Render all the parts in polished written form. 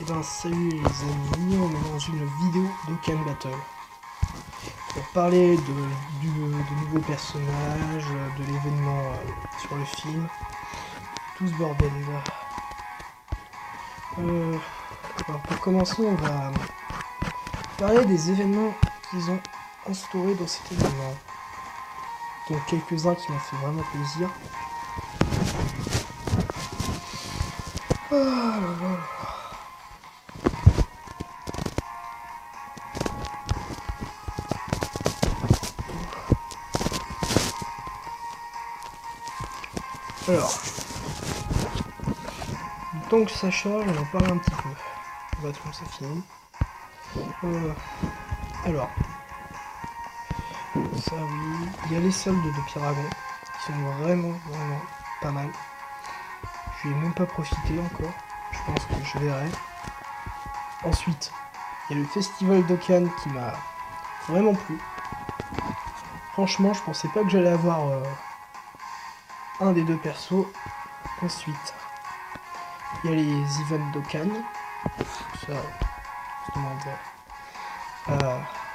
Et ben salut les amis, on est dans une vidéo d'Okkan Battle pour parler de nouveaux personnages, de l'événement sur le film, tout ce bordel. Alors pour commencer, on va parler des événements qu'ils ont instaurés dans cet événement. Donc quelques-uns qui m'ont fait vraiment plaisir. Oh là là. Alors, le temps que ça charge, on en parle un petit peu. On va tout ça finit. Alors, ça oui, il y a les soldes de Pyragon qui sont vraiment pas mal. Je n'ai même pas profité encore. Je pense que je verrai. Ensuite, il y a le festival d'Okkan qui m'a vraiment plu. Franchement, je pensais pas que j'allais avoir un des deux persos. Ensuite, il y a les events d'Okkan. Ça,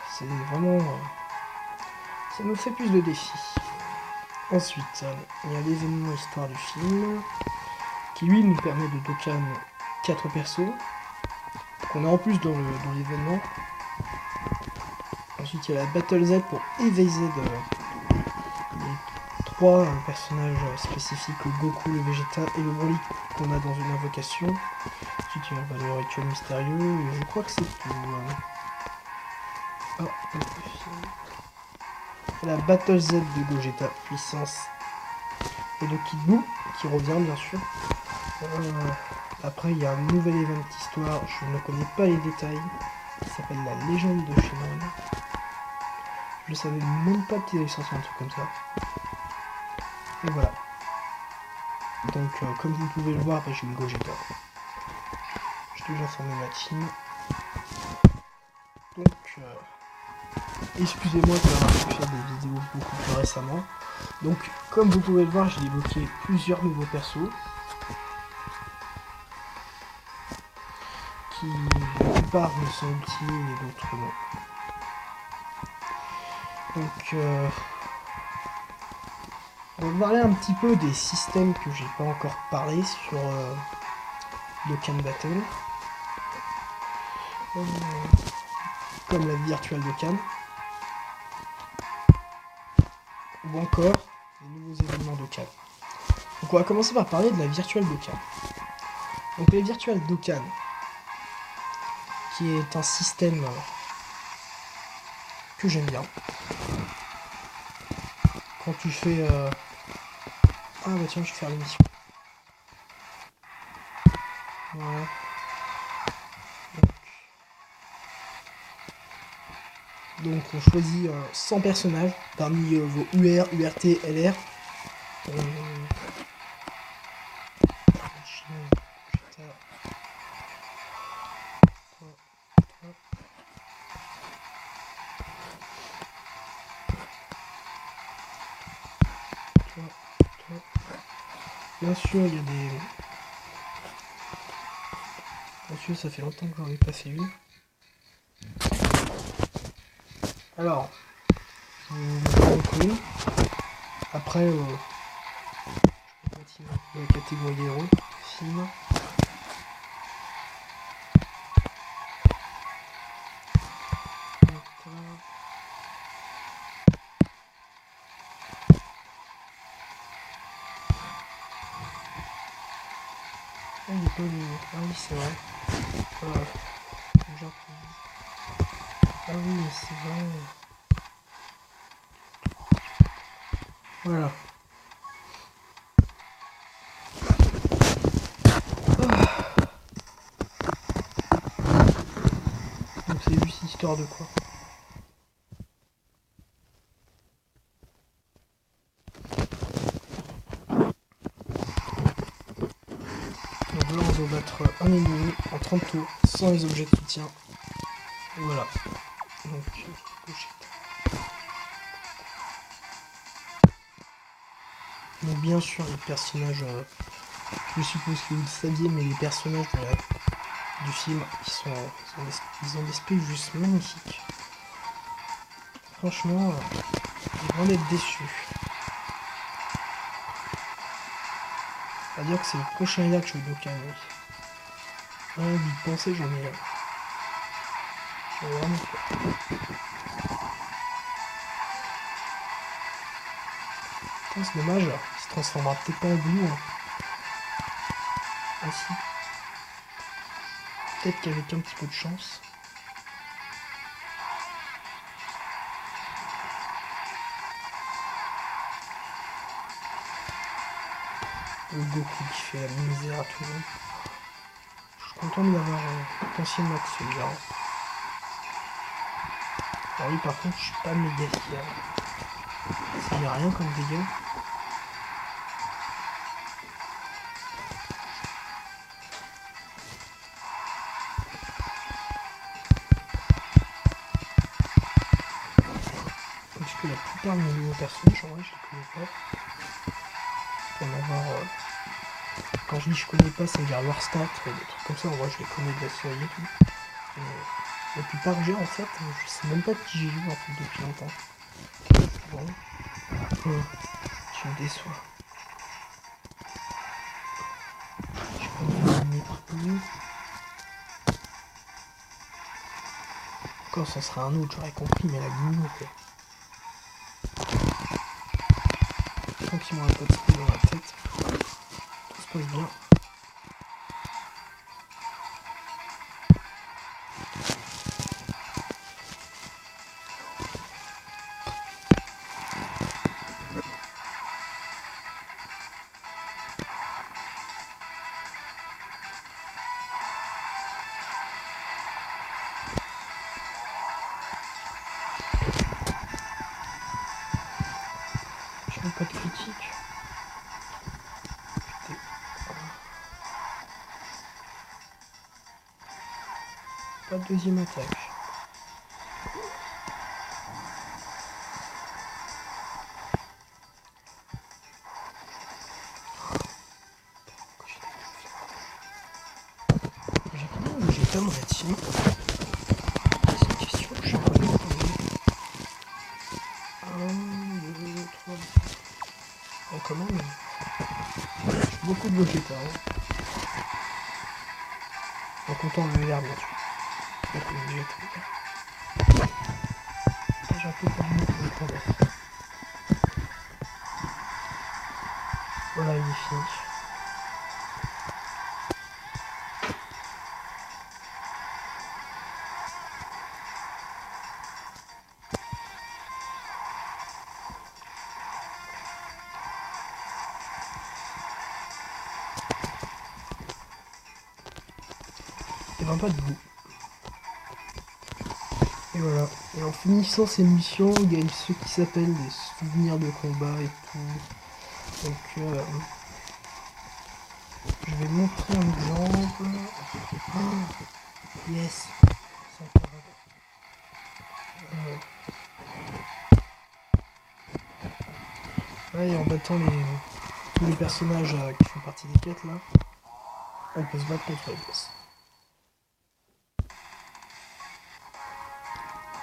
c'est vraiment... ça nous fait plus de défis. Ensuite, il y a l'événement histoire du film, qui lui nous permet de Dokkan 4 persos, qu'on a en plus dans l'événement. Ensuite, il y a la Battle Z pour évaser les 3 personnages spécifiques, le Goku, le Vegeta et le Broly qu'on a dans une invocation. Ensuite, il y a le rituel mystérieux, et je crois que c'est tout. La Battle Z de Gogeta, puissance, et de Kid Buu, qui revient bien sûr. Après, il y a un nouvel event histoire, je ne connais pas les détails, qui s'appelle la légende de Shenron. Je savais même pas qu'il allait sortir un truc comme ça. Et voilà. Donc, comme vous pouvez le voir, j'ai une Gogeta. J'ai déjà formé ma team. Donc, excusez-moi d'avoir pu faire des vidéos beaucoup plus récemment. Donc, comme vous pouvez le voir, j'ai débloqué plusieurs nouveaux persos. Qui, la plupart me sont utiles et d'autres non. Donc, on va parler un petit peu des systèmes que j'ai pas encore parlé sur Dokkan Battle. Comme la virtuelle Dokkan. Ou encore les nouveaux événements Dokkan. Donc on va commencer par parler de la virtuelle Dokkan. Donc la virtuelle Dokkan, qui est un système que j'aime bien. Quand tu fais... Ah bah tiens, je vais faire l'émission. Voilà. Donc on choisit 100 personnages parmi vos UR, URT, LR. Bien sûr, il y a des... Bien sûr, ça fait longtemps que j'en ai pas fait une. Alors, après, je vais continuer la catégorie héros, film. Ah, il est pas le... Ah oui, c'est vrai. Voilà. Ah oui, c'est vrai. Voilà. Donc c'est juste histoire de quoi. Donc là on va battre un ennemi en 30 tours sans les objets de soutien. Et voilà. Donc bien sûr les personnages, je suppose que vous le saviez, mais les personnages de du film. Ils ont des specs juste magnifiques. Franchement, j'ai vraiment d'être déçu. On va dire que c'est le prochain Yacht chez Dokkan. Rien d'y penser, j'en ai vraiment peur. Putain, c'est dommage, il se transformera peut-être pas en blue. Hein. Ah si. Peut-être qu'avec un petit peu de chance. Le Goku qui fait la misère à tout le monde. Je suis content de l'avoir potentiellement que celui-là. Alors oui, par contre, je suis pas méga fier. Ça n'y a rien comme dégâts. Parce que la plupart de mes nouveaux personnages, en vrai, je les connais pas. Pour en avoir... Quand je dis je connais pas, ça veut dire leur stats, des trucs comme ça. En vrai, je les connais de la série et tout. La plupart que j'ai, en fait, je sais même pas de qui j'ai joué en fait depuis longtemps. Bon. Tu me déçois. Je peux me mettre plus. Encore, ça serait un autre, j'aurais compris, mais la Guino, quoi. Tant qu'ils m'ont un peu de spray dans la tête, tout se passe bien. Je n'ai pas de critique. Pas de deuxième attaque. J'ai pas mon team. C'est une question que je sais pas me poser. 1, 2, 3. Oh, quand même. J'ai beaucoup de Vegeta. Hein. En comptant le vert, bien sûr. Beaucoup de Vegeta. J'ai un peu perdu pour le combat. Voilà, il est fini. Il n'y a pas de goût. Et voilà. Et en finissant ces missions, il y a ceux qui s'appellent des souvenirs de combat et tout. Donc, je vais montrer un exemple. Oh, yes. Ouais, et en battant tous les personnages qui font partie des quêtes là, on peut se battre contre les boss.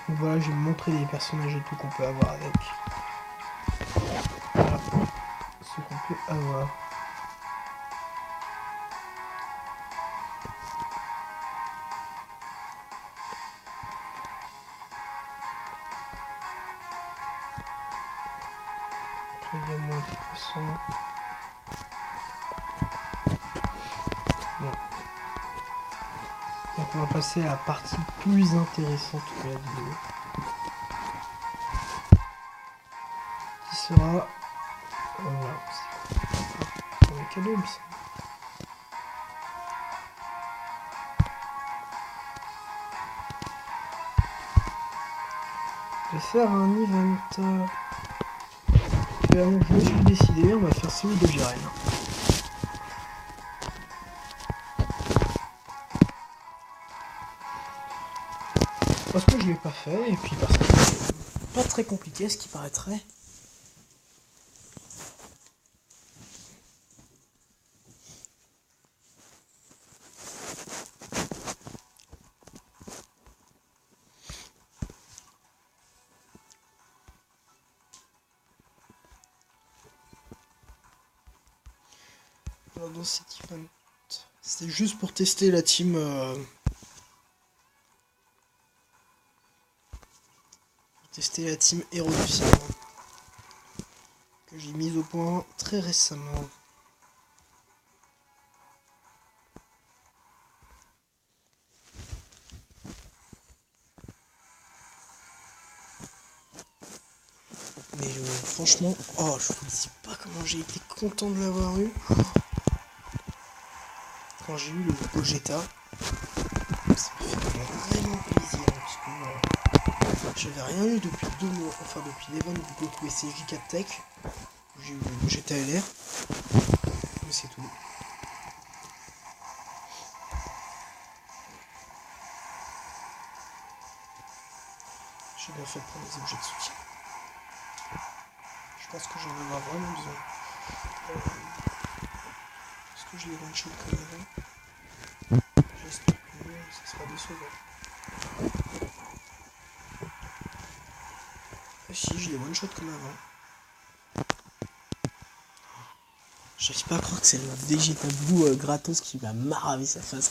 Donc voilà, je vais vous montrer les personnages et tout qu'on peut avoir avec. Voilà, ce qu'on peut avoir. Après, il y a moins de sang. Bon. Donc on va passer à la partie plus intéressante de la vidéo. Qui sera... c'est un cadeau, ça. Je vais faire un event. Je me suis décidé, on va faire celui de Jiren. Parce que je l'ai pas fait, et puis parce que c'est pas très compliqué ce qui paraîtrait. dans cet event. C'était juste pour tester la team. Tester la team héros du cinéma. Que j'ai mise au point très récemment. Mais franchement, oh, je vous dis pas comment j'ai été content de l'avoir eu. Quand j'ai eu le Gogeta, ça me fait vraiment plaisir. Parce que j'avais rien eu depuis 2 mois, enfin depuis l'event du Goku SCJ 4 Tech. J'ai eu le Gogeta LR. Mais c'est tout. J'ai bien fait de prendre les objets de soutien. Je pense que j'en ai vraiment besoin. Est-ce que je les one-shot comme avant? J'espère que ça sera décevant. Ah si, je les one-shot comme avant. J'arrive pas à croire que c'est le Vegeta Blue gratos qui va maraver sa face.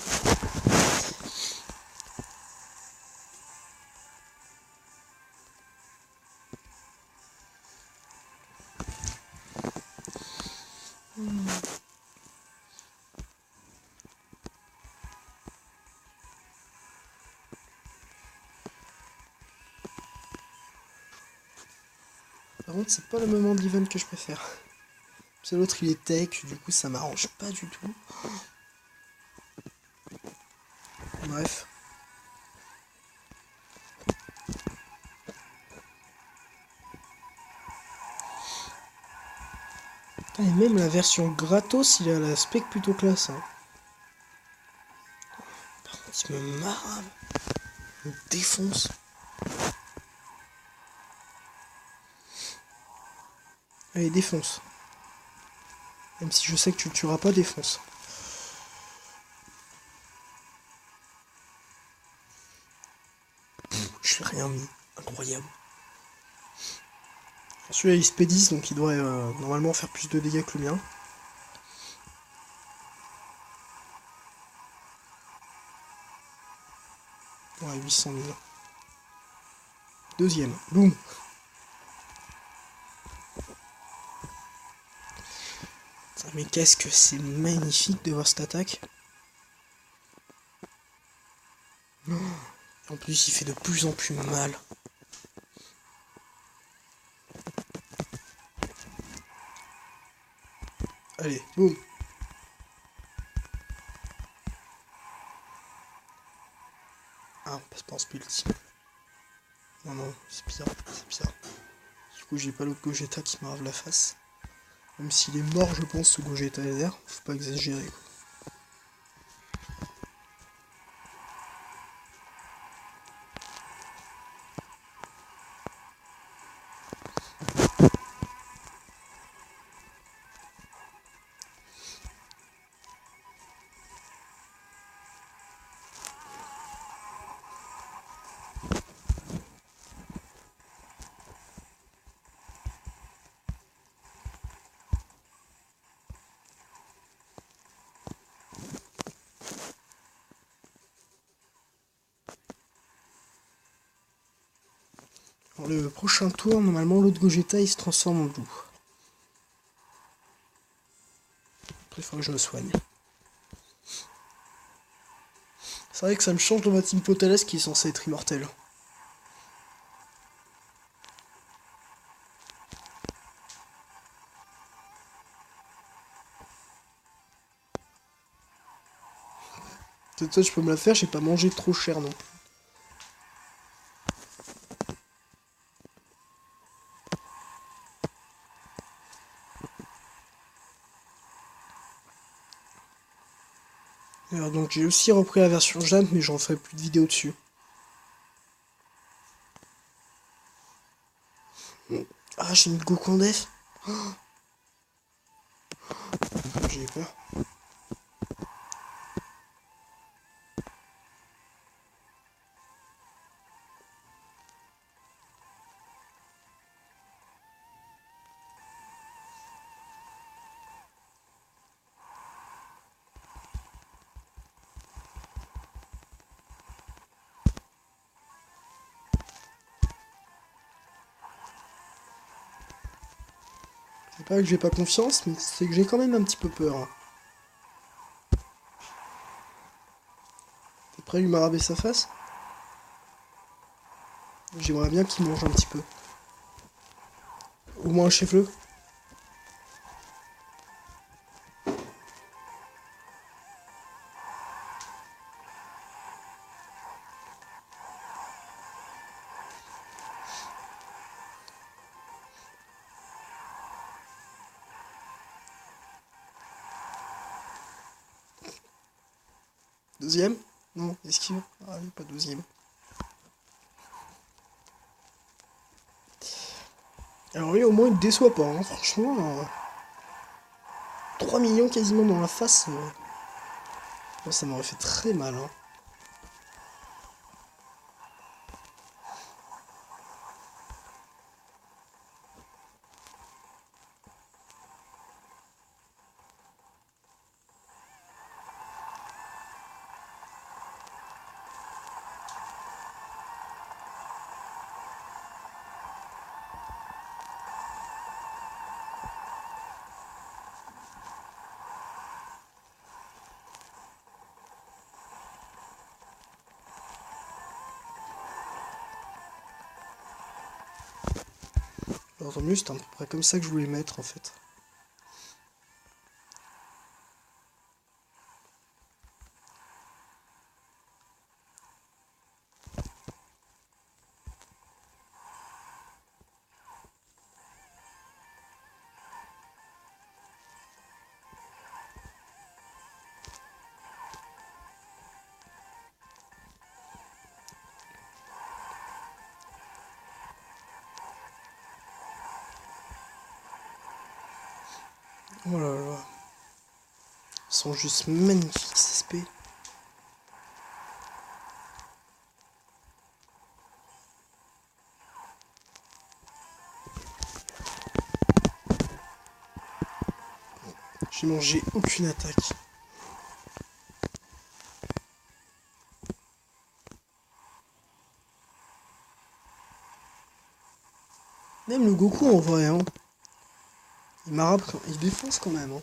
Par contre, c'est pas le moment de l'event que je préfère. Parce que l'autre il est tech, du coup ça m'arrange pas du tout. Bref. Et même la version gratos, il a l'aspect plutôt classe. Hein. Par contre, il me marave. Il me défonce. Allez, défonce. Même si je sais que tu le tueras pas, défonce. Je n'ai rien mis. Incroyable. Celui-là il se P10, donc il devrait normalement faire plus de dégâts que le mien. Ouais, 800 000. Deuxième. Boum. Mais qu'est-ce que c'est magnifique de voir cette attaque. En plus, il fait de plus en plus mal. Allez, boum. Ah, on passe pas en ultime. Non, non, c'est pire, c'est pire. Du coup, j'ai pas l'autre Gogeta qui m'arrive la face. Même s'il est mort, je pense, ce Gogeta LR. Faut pas exagérer, quoi. Alors, le prochain tour, normalement, l'autre Gogeta, il se transforme en loup. Après, il faudra que je me soigne. C'est vrai que ça me change dans ma team Potales qui est censé être immortel. Peut-être ça, je peux me la faire, j'ai pas mangé trop cher non. Alors, donc j'ai aussi repris la version Jam, mais j'en ferai plus de vidéos dessus. Ah, j'ai mis le Goku en def. J'ai eu peur. C'est pas que j'ai pas confiance, mais c'est que j'ai quand même un petit peu peur. Hein. T'es prêt à lui maraber sa face? J'aimerais bien qu'il mange un petit peu. Au moins un chef-le. Deuxième? Non, esquive. Ah oui, pas deuxième. Alors lui, au moins, il ne déçoit pas. Hein. Franchement, 3 millions quasiment dans la face. Moi, ça m'aurait fait très mal. Hein. Alors, tant mieux, c'était à peu près comme ça que je voulais mettre en fait. Oh là là. Ils sont juste magnifiques ces SP. J'ai mangé aucune attaque. Même le Goku en vrai, hein. Il m'arabe, il défonce quand même. Hein.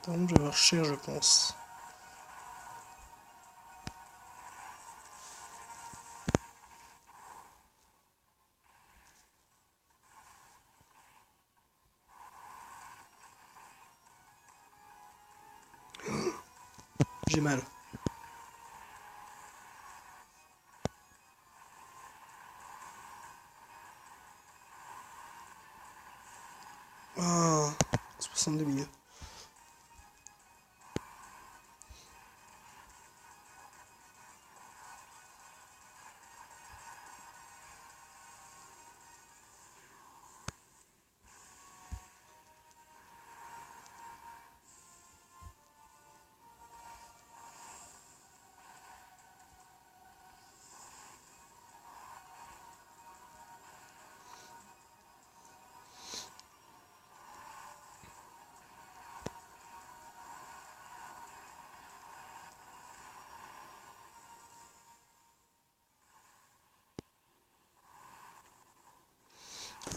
Donc je vais avoir cher, je pense. J'ai mal. Ah, 62 000.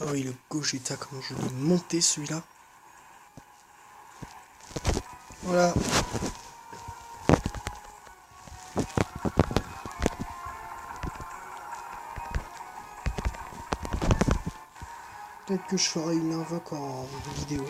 Ah oui, le Gogeta, comment je dois monter celui-là. Voilà. Peut-être que je ferai une invoque en vidéo.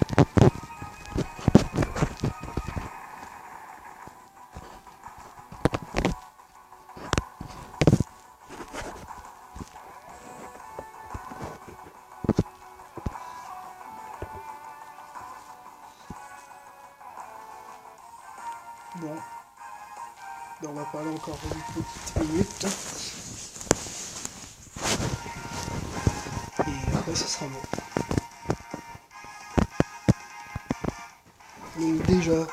Bon. On va parler encore une petite minute. Et après, ce sera bon. Donc déjà,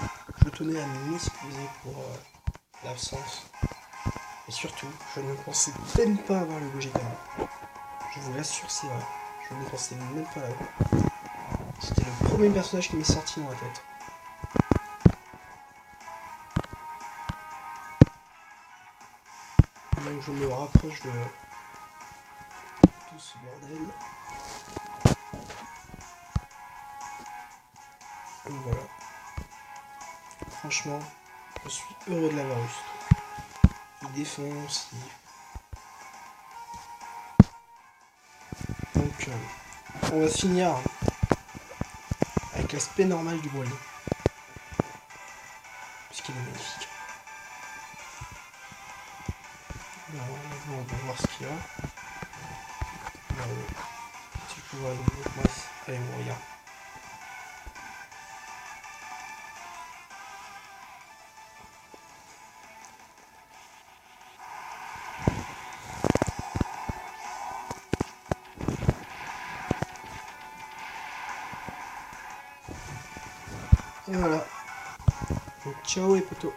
je tenais à m'excuser pour l'absence. Et surtout, je ne pensais même pas avoir le Gogeta. Je vous l'assure, c'est vrai. Je ne pensais même pas là. C'était le premier personnage qui m'est sorti dans la tête. Donc je me rapproche de tout ce bordel. Donc voilà. Franchement, je suis heureux de l'avoir eu. Il défonce. Donc on va finir avec l'aspect normal du Broly. Puisqu'il est magnifique. Alors, on va voir ce qu'il y a. Alors, si je peux voir une autre masse. Allez, on regarde. Et voilà. Donc ciao les potos.